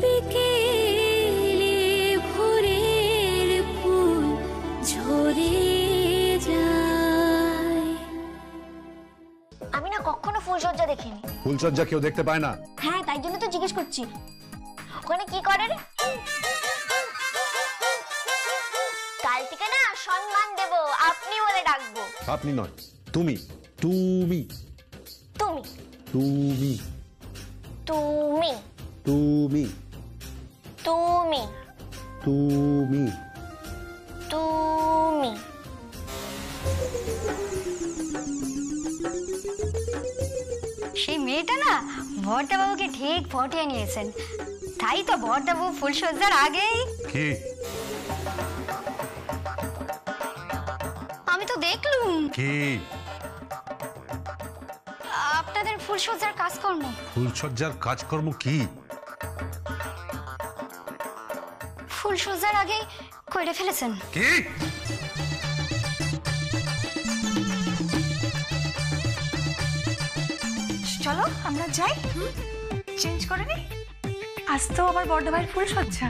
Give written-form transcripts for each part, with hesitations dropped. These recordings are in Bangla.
বিকেলে ভোরের ফুল ঝরে যায়। আমি না কখনো ফুলসজ্জা দেখিনি। ফুলসজ্জা কেউ দেখতে পায় না? হ্যাঁ, তাই জন্য তো জিজ্ঞেস করছি ওখানে কি করে রে। কাল থেকে না সম্মান দেব, আপনি বলে ডাকবো। আপনি নয়, তুমি তুমি তুমি তুমি তুমি তুমি তুমি তুমি তুমি সেই মেয়েটা না বড়দাবাবুকে ঠিক পটিয়ে নিয়েছেন। তাই তো বড়দাবাবু ফুলসজ্জার আগেই কি আমি তো দেখলুম কি আপনাদের ফুলসজ্জার কাজকর্ম। ফুলসজ্জার কাজকর্ম কি? ফুলসজ্জার আগেই করে ফেলেছেন। কি চলো আমরা যাই, চেঞ্জ করে নি। আজ তো আবার বড়দাবাইয়ের ফুলসজ্জা।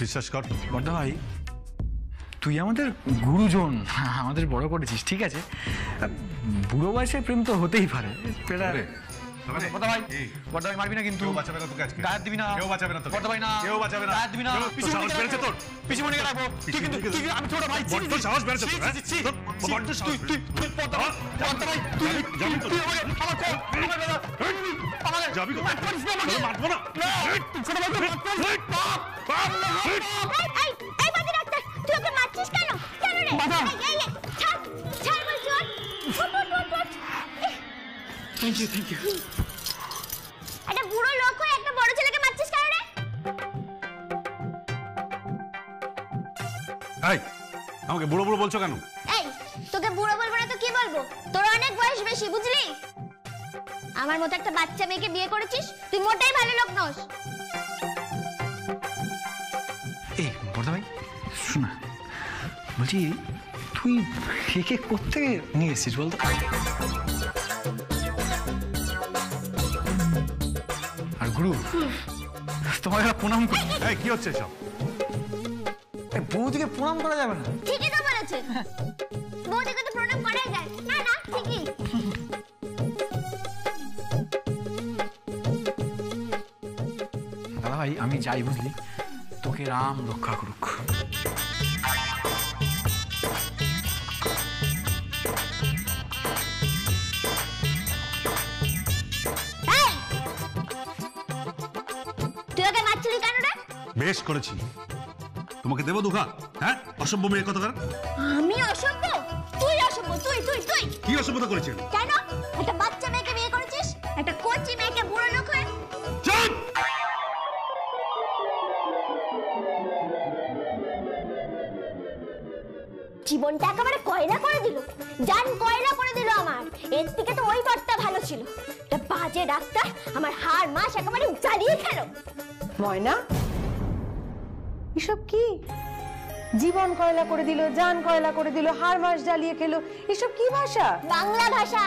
বিশ্বাস কর বড়দা ভাই, তুই আমাদের গুরুজন, আমাদের বড় করেছিস, ঠিক আছে। বুড়ো বয়সের প্রেম তো হতেই পারে। বড়দা ভাই, বড়দা ভাই মারবি না কিন্তু। গায়ে দিবি না। বড়দা ভাই না। গায়ে দিবি না। সাহস বেড়েছে তোর? পিছুমণিকে রাখবো। তুই কিন্তু আমি ছোট ভাই। বড্ড সাহস বেড়েছে তোর, হ্যাঁ? বড্ড সাহস। বড়দা ভাই, তুই আমার কর। যাবি কোথায়? মারবো না। ছোট ভাই এই বাজি ডাক্তার, তুই ওকে মারছিস কেন? কেন রে? এই ছাড় ছাড় বলছি। Thank you thank you. একটা বুড়ো লোক হয়ে একটা বড় ছেলেকে মারছিস কেন রে? এই আমাকে বুড়ো বুড়ো বলছো কেন? এই তোকে বুড়ো বলবো না তো কি বলবো? তোর অনেক বয়স বেশি, বুঝলি? আমার মতো একটা বাচ্চা মেয়েকে বিয়ে করেছিস, তুই মোটেই ভালো লোক নস। এই বড়দা ভাই শোনা, বলছি তুই একে কোত্থেকে নিয়ে এসেছিস বলতো? আর গুরু তোমার প্রণাম করি। এই কি হচ্ছে সব? বৌদিকে প্রণাম করা যাবে না? ঠিকই তো বলেছে, বৌদিকে তো প্রণাম করাই যায়। না না ঠিকই। দাদা ভাই আমি যাই, বুঝলি, তোকে রাম রক্ষা করুক। তুই ওকে মারছিলি কেন রে? বেশ করেছি। তোমাকে দেবো দুঃখা? হ্যাঁ, অসভ্য মেয়ে কথাকার। আমি অসভ্য? তুই অসভ্য। তুই তুই তুই কি অসভ্যতা করেছেন? কেন? একটা বাচ্চা মেয়েকে বিয়ে করেছিস, একটা কচি মেয়েকে বুড়ো লোক হয়ে। চুপ! জীবনটা একেবারে কয়লা করে দিল, জান কয়লা করে দিল আমার। এর থেকে তো ওই বারটা ভালো ছিল। একটা বাজে ডাক্তার আমার হাড় মাস একেবারে জ্বালিয়ে খেলো। ময়না, এসব কি? জীবন কয়লা করে দিল, জান কয়লা করে দিল, হাড় মাস জ্বালিয়ে খেলো, এসব কি ভাষা? বাংলা ভাষা।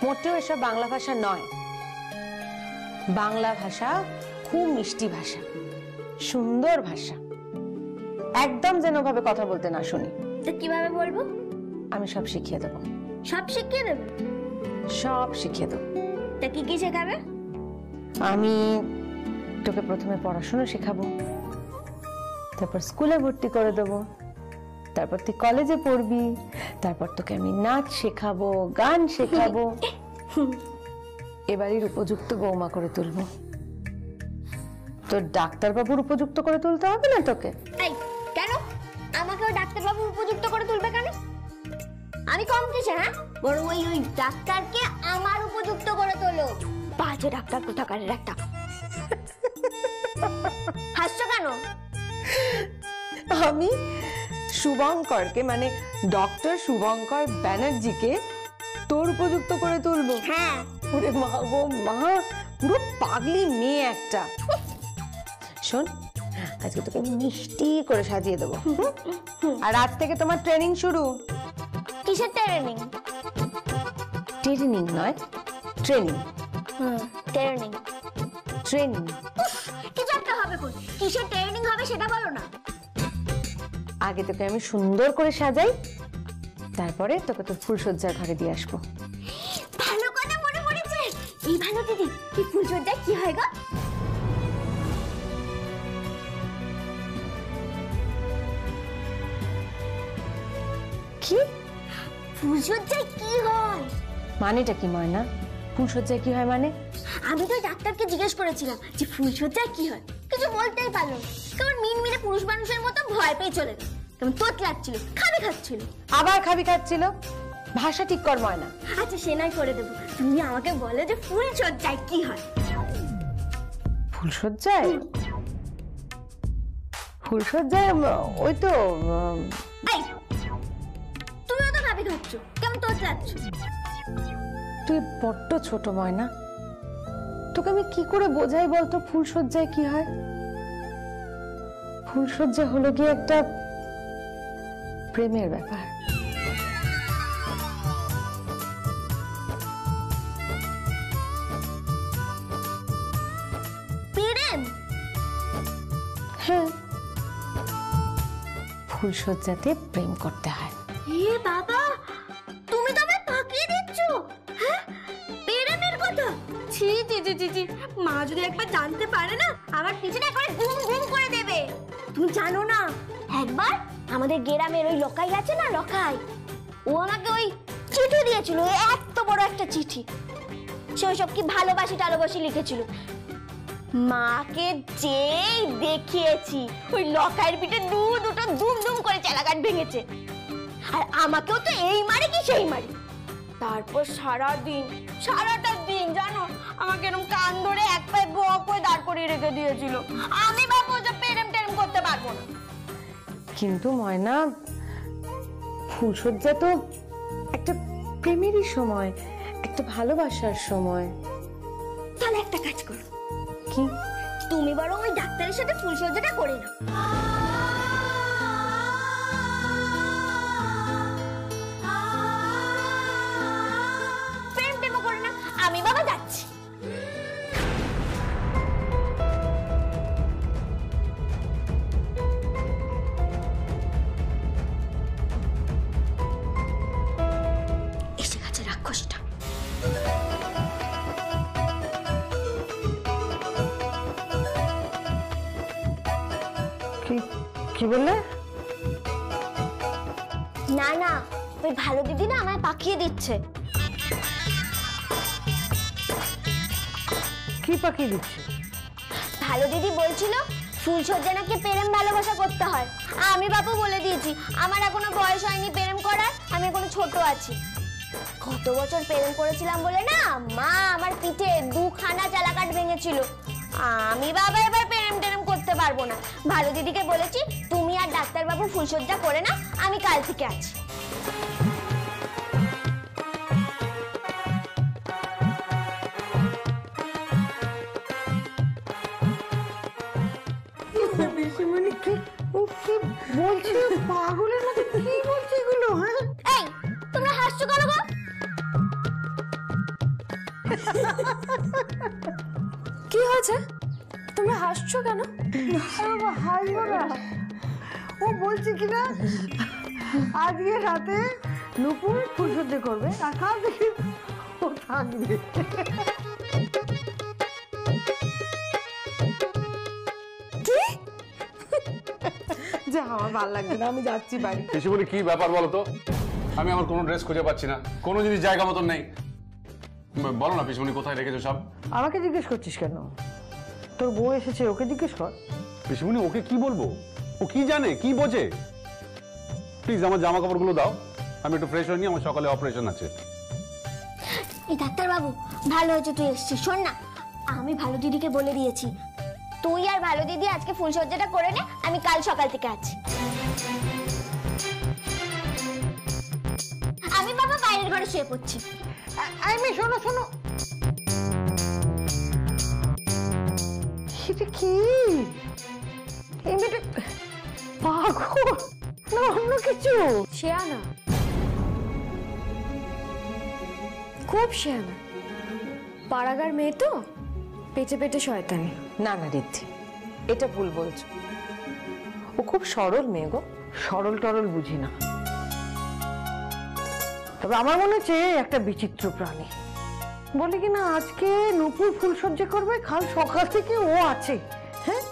মোটেও এসব বাংলা ভাষা নয়। বাংলা ভাষা খুব মিষ্টি ভাষা, সুন্দর ভাষা। একদম যেন ভাবে কথা বলতে না শুনি। তো কিভাবে বলবো? আমি সব শিখিয়ে দেবো। সব শিখিয়ে দেবে? সব শিখিয়ে দেবো। তা কি কি শেখাবে? আমি তোকে প্রথমে পড়াশোনা শেখাবো, তারপর স্কুলে ভর্তি করে দেবো, তারপর তুই কলেজে পড়বি, তারপর তোকে আমি নাচ শেখাবো, গান শেখাবো। এবারের উপযুক্ত বৌমা করে তুলবো। তোর ডাক্তারবাবুর উপযুক্ত করে তুলতে হবে না তোকে? এই কেন আমাকেও ডাক্তারবাবু উপযুক্ত করে তুলবে কেন? আমি কম কিসে? হ্যাঁ, বরং ওই ওই ডাক্তারকে আমার উপযুক্ত করে তোলো। বাজে ডাক্তার কোথাকারের একটা। হাসছো কেন? আমি শুভঙ্করকে, মানে ডক্টর শুভঙ্কর ব্যানার্জিকে তোর উপযুক্ত করে তুলবো? হ্যাঁ। ওরে মা গো মা, পুরো পাগলি মেয়ে একটা। শোন, আজকে তোকে মিষ্টি করে সাজিয়ে দেবো। আর আজ থেকে তোমার ট্রেনিং শুরু। কিসের ট্রেনিং? ট্রেনিং নয়, ট্রেনিং। ট্রেনিং ট্রেনিং কিছু একটা হবে। কিসের ট্রেনিং হবে সেটা বলো না। আগে তোকে আমি সুন্দর করে সাজাই, তারপরে তোকে তোর ফুলসজ্জার ঘরে দিয়ে আসবো। ভালো কথা মনে পড়েছে। এই ভালো দিদি, কি ফুলসজ্জায় কি হয় গো? কি ফুলসজ্জায় কি হয়? মানেটা কি ময়না? ফুলসজ্জায় কি হয় মানে? আমি তো ডাক্তারকে জিজ্ঞেস করেছিলাম যে ফুলসজ্জায় কি হয়, কিছু বলতেই পারলো না। কেমন মিনমিনে পুরুষ মানুষের মতো ভয় পেয়ে চলে গেল। কেমন তোতলাচ্ছিল, খাবি খাচ্ছিল। আবার খাবি খাচ্ছিল। ভাষা ঠিক কর ময়না। আচ্ছা সে নাই করে দেবো, তুমি আমাকে বলো যে ফুলসজ্জায় কি হয়। ফুলসজ্জায় ফুলসজ্জায় ওই তো এই তুমিও তো খাবি খাচ্ছ, কেমন তোতলাচ্ছ। তুই বড্ড ছোট ময়না, তোকে আমি কি করে বোঝাই বলতো ফুলসজ্জায় কি হয়? ফুলসজ্জা হলো কি একটা প্রেমের ব্যাপার। প্রেম? হ্যাঁ, ফুলসজ্জাতে প্রেম করতে হয়। এ বাবা, তুমি তো আমায় পাকিয়ে দিচ্ছ। হ্যাঁ, প্রেমের কথা? ছি ছি ছি ছি ছি, মা যদি একবার জানতে পারে না, আমার পিছনে একবার ঘুম ঘুম করে দেবে। তুমি জানো না, একবার আমাদের গ্রামের ওই লোকাই আছে না, লোকাই, ও আমাকে ওই চিঠি দিয়েছিল, এত বড় একটা চিঠি। সে ওইসব কি ভালোবাসি টালোবাসি লিখেছিল। মাকে যেই দেখিয়েছি, ওই লকাইয়ের পিঠে দুটো দুম দুম করে চালাকাট ভেঙেছে। আর আমাকেও তো এই মারে কি সেই মারে। তারপর সারাটা দিন জানো, আমাকে এরকম কান ধরে এক পায়ে বক হয়ে দাঁড় করিয়ে রেখে দিয়েছিল। আমি ভাবো যে প্রেম টেরম করতে পারবো না। কিন্তু ময়না, ফুলসজ্জা তো একটা প্রেমেরই সময়, একটা ভালোবাসার সময়। তাহলে একটা কাজ করো, কি? তুমি বরং ওই ডাক্তারের সাথে ফুলসজ্জাটা করে নাও। প্রেম টেমো করে না, আমি বাবা যাচ্ছি। এসে গেছে রাক্ষসটা। কি বললে? না না, ওই ভালো দিদি না আমায় পাকিয়ে দিচ্ছে। কি পাকিয়ে দিচ্ছে? ভালো দিদি বলছিল ফুলসজ্জা নাকি প্রেম ভালোবাসা করতে হয়। আমি বাবু বলে দিয়েছি, আমার এখনো বয়স হয়নি প্রেম করার, আমি এখনো ছোট আছি। কত বছর প্রেম করেছিলাম বলে না, মা আমার পিঠে দুখানা চালাকাট ভেঙেছিল। আমি বাবা এবার প্রেম টেরম করতে পারবো না। ভালো দিদিকে বলেছি তুমি আর ডাক্তার বাবু ফুলসজ্জা করে না, আমি কাল থেকে আছি। বলছি পাগলের মতো কি বলছে এগুলো? হ্যাঁ, এই তোমরা হাসছো কেন গো? কি হয়েছে? তোমরা হাসছো কেন? হাসবো না, ও বলছে কিনা আজকে রাতে নুপুর ফুলসজ্জা করবে আর কাল থেকে ও থাকবে। যা, আমার ভালো লাগছে না, আমি যাচ্ছি বাড়ি। পিসিমণি কি ব্যাপার বলো তো? আমি আমার কোনো ড্রেস খুঁজে পাচ্ছি না, কোনো জিনিস জায়গা মতন নেই। বলো না পিসিমণি, কোথায় রেখেছো সব? আমাকে জিজ্ঞেস করছিস কেন? তোর বউ এসেছে, ওকে জিজ্ঞেস কর। পিসিমণি ওকে কি বলবো? ও কি জানে, কি বোঝে? প্লিজ আমার জামা কাপড়গুলো দাও, আমি একটু ফ্রেশ হইনি, আমার সকালে অপারেশন আছে। এই ডাক্তার বাবু, ভালো হয়েছে তুই এসেছিস। শোন না, আমি ভালো দিদিকে বলে দিয়েছি তুই আর ভালো দিদি আজকে ফুলসজ্জাটা করে নে, আমি কাল সকাল থেকে আছি। আমি বাবা বাইরের ঘরে শুয়ে পড়ছি। আমি শোনো শোনো, এটা কি এই মেয়েটা পাগল না অন্য কিছু? শেয়ানা, খুব শেয়ানা, পাড়াগার মেয়ে তো, পেটে পেটে শয়তানি। না না রিদ্ধি, এটা ভুল বলছো। ও খুব সরল মেয়ে গো, সরল টরল বুঝি না। তবে আমার মনে হচ্ছে একটা বিচিত্র প্রাণী। বলে কি না আজকে নুপুর ফুলসজ্জা করবে, কাল সকাল থেকে ও আছে। হ্যাঁ,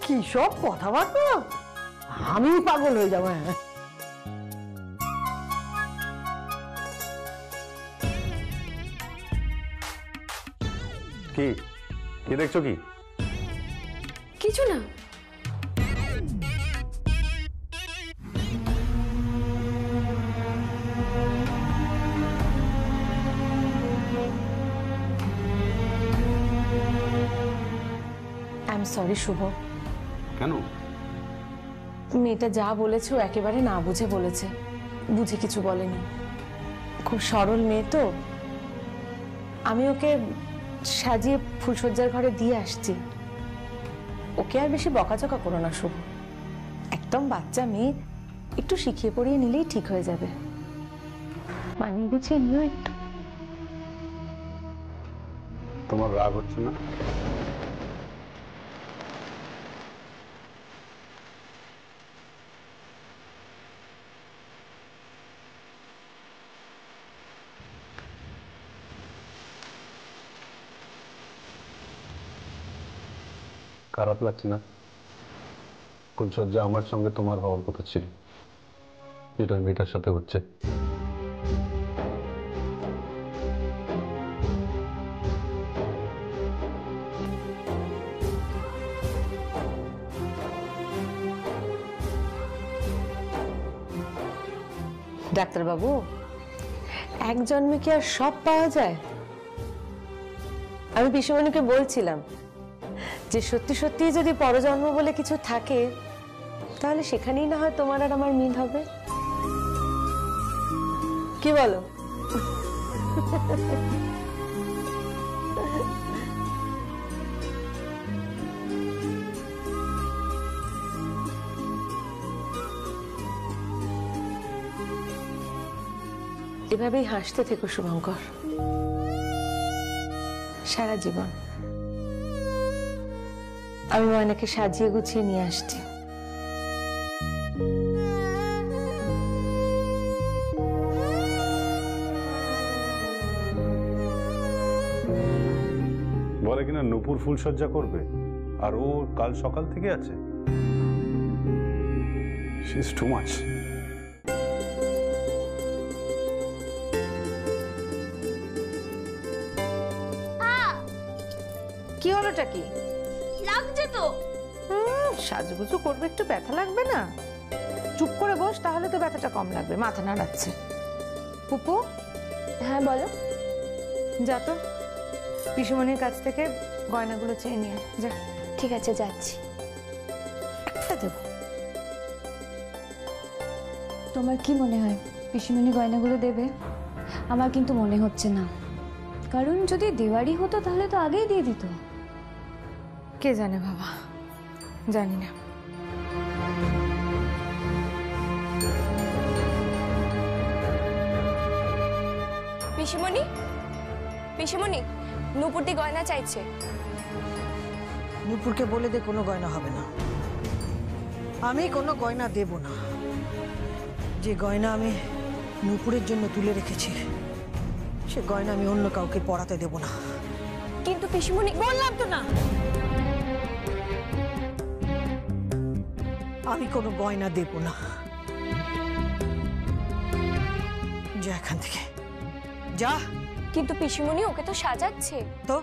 কি সব কথাবার্তা, আমি পাগল হয়ে যাবো। হ্যাঁ, কি কি দেখছো? কি কিছু না। আই এম সরি শুভ। কেন? মেয়েটা যা বলেছে ও একেবারে না বুঝে বলেছে, বুঝে কিছু বলেনি। খুব সরল মেয়ে তো, আমি ওকে সাজিয়ে ফুলসজ্জার ঘরে দিয়ে আসছি। ওকে আর বেশি বকাঝকা করো না শুভ, একদম বাচ্চা মেয়ে, একটু শিখিয়ে পড়িয়ে নিলেই ঠিক হয়ে যাবে। মানিয়ে গুছিয়ে নিও একটু। তোমার রাগ হচ্ছে না? খারাপ লাগছে না? ফুলসজ্জা আমার সঙ্গে তোমার হওয়ার কথা ছিল, যেটা মেয়েটার সাথে হচ্ছে। ডাক্তারবাবু, এক জন্মে কি আর সব পাওয়া যায়? আমি পিসুমণিকে বলছিলাম যে সত্যি সত্যি যদি পরজন্ম বলে কিছু থাকে, তাহলে সেখানেই না হয় তোমার আর আমার মিল হবে। কি বলো? এভাবেই হাসতে থেকো শুভঙ্কর, সারা জীবন। আমি ময়নাকে সাজিয়ে গুছিয়ে নিয়ে আসছি। বলে কিনা নুপুর ফুলসজ্জা করবে, আর ও কাল সকাল থেকে আছে। She is too much. কি হলোটা কি? লাগছে তো। সাজুগুজু করবে, একটু ব্যথা লাগবে না? চুপ করে বস, তাহলে তো ব্যথাটা কম লাগবে। মাথা নাড়াচ্ছে। পুপু, হ্যাঁ বলো। যা তো পিসুমণির কাছ থেকে গয়নাগুলো চেয়ে নিয়ে যা। ঠিক আছে, যাচ্ছি। একটা দেবো। তোমার কি মনে হয় পিসিমণি গয়নাগুলো দেবে? আমার কিন্তু মনে হচ্ছে না, কারণ যদি দেওয়ারই হতো তাহলে তো আগেই দিয়ে দিত। কে জানে বাবা, জানি না। পিসিমণি, পিসিমণি, নূপুরদি গয়না চাইছে। নূপুরকে বলে দে কোনো গয়না হবে না। আমি কোনো গয়না দেব না। যে গয়না আমি নূপুরের জন্য তুলে রেখেছি, সে গয়না আমি অন্য কাউকে পরাতে দেব না। কিন্তু পিসিমণি, বললাম তো না, আমি কোনো গয়না দেব না। যা এখান থেকে, যা। কিন্তু পিসিমণি, ওকে তো সাজাচ্ছে। তো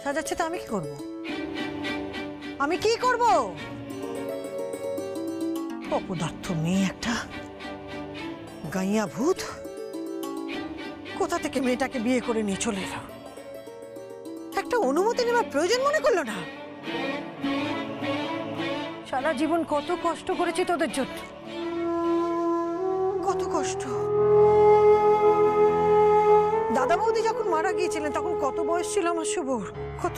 সাজাচ্ছে তো আমি কি করব? আমি কি করব? অপদার্থ মেয়ে একটা, গাইয়া ভূত, কোথা থেকে মেয়েটাকে বিয়ে করে নিয়ে চলে এলো। একটা অনুমতি নেওয়ার প্রয়োজন মনে করলো না। সারা জীবন কত কষ্ট করেছি তোদের জন্য, কত কষ্ট। দাদা বৌদি যখন মারা গিয়েছিলেন তখন কত বয়স ছিল আমার শুভর, কত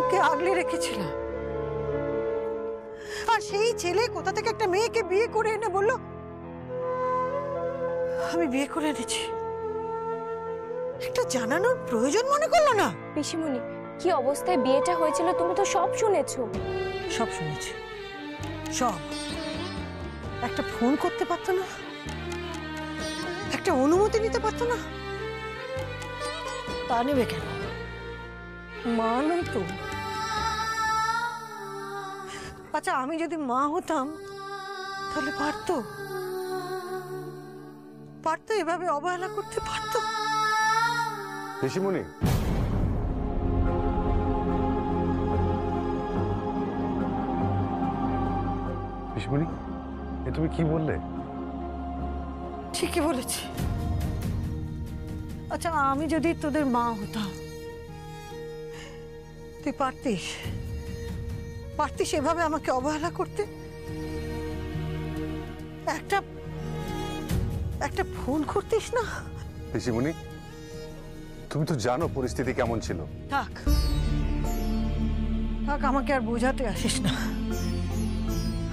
বুকে আগলে রেখেছিলাম, আর সেই ছেলে কোথা থেকে একটা মেয়েকে বিয়ে করে এনে বলল আমি বিয়ে করে এনেছি। একটা জানানোর প্রয়োজন মনে করলো না? পিসিমণি, কি অবস্থায় বিয়েটা হয়েছিল তুমি তো সব শুনেছো। সব শুনেছি, সব। একটা ফোন করতে পারতো না? একটা অনুমতি নিতে পারতো না? তা নেবে কেন? মা নই তো? আচ্ছা, আমি যদি মা হতাম তাহলে পারতো? পারতো এভাবে অবহেলা করতে? পারতো? পিসিমণি, পিসিমণি, এ তুমি কি বললে? ঠিকই বলেছি। আচ্ছা, আমি যদি তোদের মা হতাম, তুই পারতিস? পারতিস এভাবে আমাকে অবহেলা করতে? একটা ফোন করতিস না? পিসিমণি, তুমি তো জানো পরিস্থিতি কেমন ছিল। থাক থাক, আমাকে আর বোঝাতে আসিস না।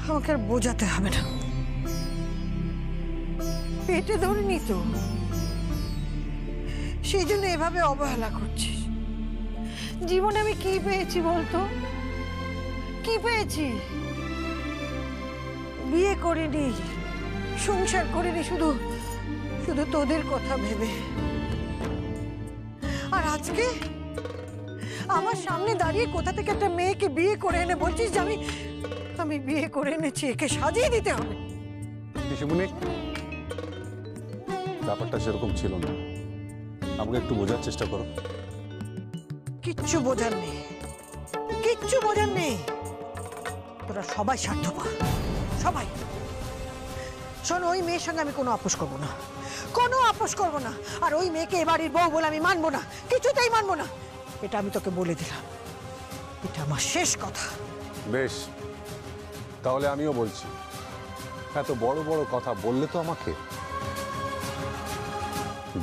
আমাকে আর বোঝাতে হবে না। পেটে ধরিনি তো, সেই জন্য এভাবে অবহেলা করছিস। জীবনে আমি কি পেয়েছি বলতো? কি পেয়েছি? বিয়ে করিনি, সংসার করিনি, শুধু শুধু তোদের কথা ভেবে। আর আজকে আমার সামনে দাঁড়িয়ে কোথা থেকে একটা মেয়েকে বিয়ে করে এনে বলছিস যে আমি বিয়ে করে এনেছি, একে সাজিয়ে দিতে হবে। পিসিমণি, ব্যাপারটা সেরকম ছিল না, আমাকে একটু বোঝার চেষ্টা করো। কিচ্ছু বোঝার নেই, কিচ্ছু বোঝার নেই। তোরা সবাই স্বার্থপর, সবাই। শোন, ওই মেয়ের সঙ্গে আমি কোনো আপোষ করবো না, কোনো আপোষ করবো না। আর ওই মেয়েকে এবাড়ির বউ বলে আমি মানবো না, কিছুতেই মানবো না। এটা আমি তোকে বলে দিলাম, এটা আমার শেষ কথা। বেশ, তাহলে আমিও বলছি, এত বড় বড় কথা বললে তো আমাকে,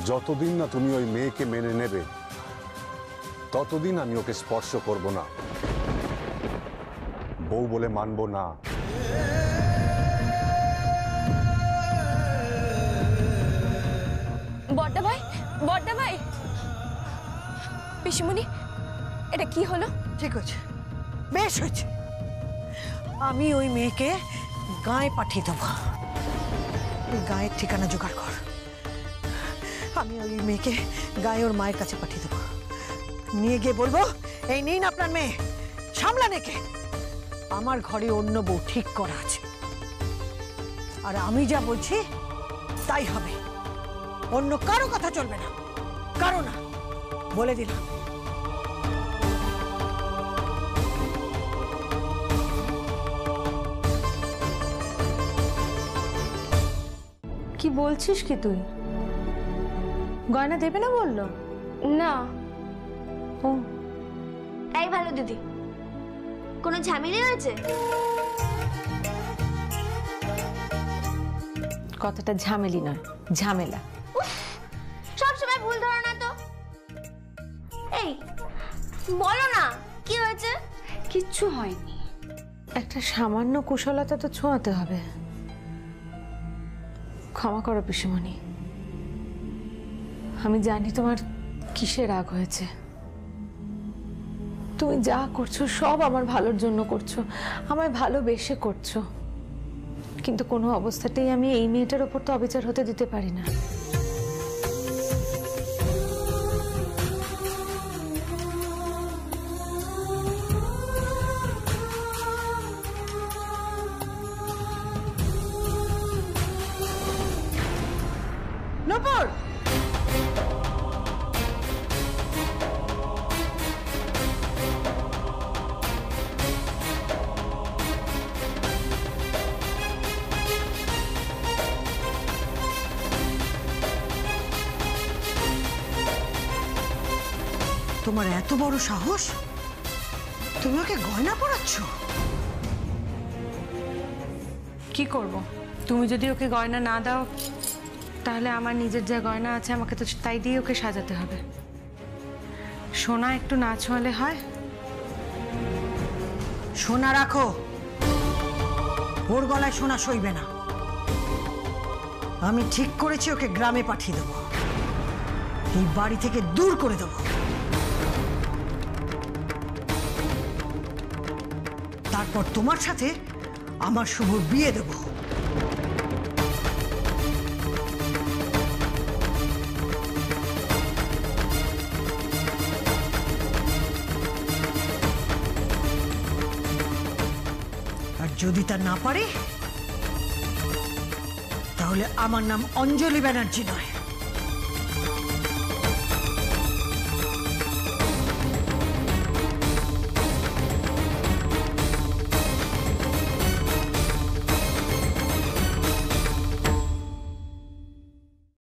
যতদিন না তুমি ওই মেয়েকে মেনে নেবে ততদিন আমি ওকে স্পর্শ করব না, বউ বলে মানবো না। বড়দা ভাই, বড়দা ভাই, পিসিমণি, এটা কি হলো? ঠিক হয়েছে, বেশ হয়েছে। আমি ওই মেয়েকে গায়ে পাঠিয়ে দেবো। তুই গায়ের ঠিকানা জোগাড় কর। আমি ওই মেয়েকে গায়ে ওর মায়ের কাছে পাঠিয়ে দেবো। নিয়ে গিয়ে বলবো, এই নিন আপনার মেয়ে, সামলান একে। আমার ঘরে অন্য বউ ঠিক করা আছে, আর আমি যা বলছি তাই হবে। অন্য কারো কথা চলবে না, কারো না, বলে দিলাম। কি বলছিস কি তুই? গয়না দেবে না বললো? না। ও, তাই ভালো দিদি। কোনো ঝামেলা হয়েছে? কথাটা ঝামেলি নয়, ঝামেলা। সবসময় ভুল ধরো না তো। এই বলো না কি হয়েছে? কিচ্ছু হয়নি। একটা সামান্য কুশলতা তো ছোঁয়াতে হবে। ক্ষমা করো পিসিমণি, আমি জানি তোমার কিসের রাগ হয়েছে। তুমি যা করছো সব আমার ভালোর জন্য করছো, আমায় ভালোবেসে করছো, কিন্তু কোনো অবস্থাতেই আমি এই মেয়েটার ওপর তো অবিচার হতে দিতে পারি না। নূপুর, তোমার এত বড় সাহস, তুমি ওকে গয়না পরাচ্ছ? কি করব? তুমি যদি ওকে গয়না না দাও তাহলে আমার নিজের যা গয়না আছে আমাকে তো তাই দিয়ে ওকে সাজাতে হবে। সোনা একটু না ছোঁয়ালে হয়? সোনা রাখো, ওর গলায় সোনা সইবে না। আমি ঠিক করেছি ওকে গ্রামে পাঠিয়ে দেবো, এই বাড়ি থেকে দূর করে দেবো। তারপর তোমার সাথে আমার শুভ বিয়ে দেব। আর যদি তা না পারে তাহলে আমার নাম অঞ্জলি ব্যানার্জি নয়,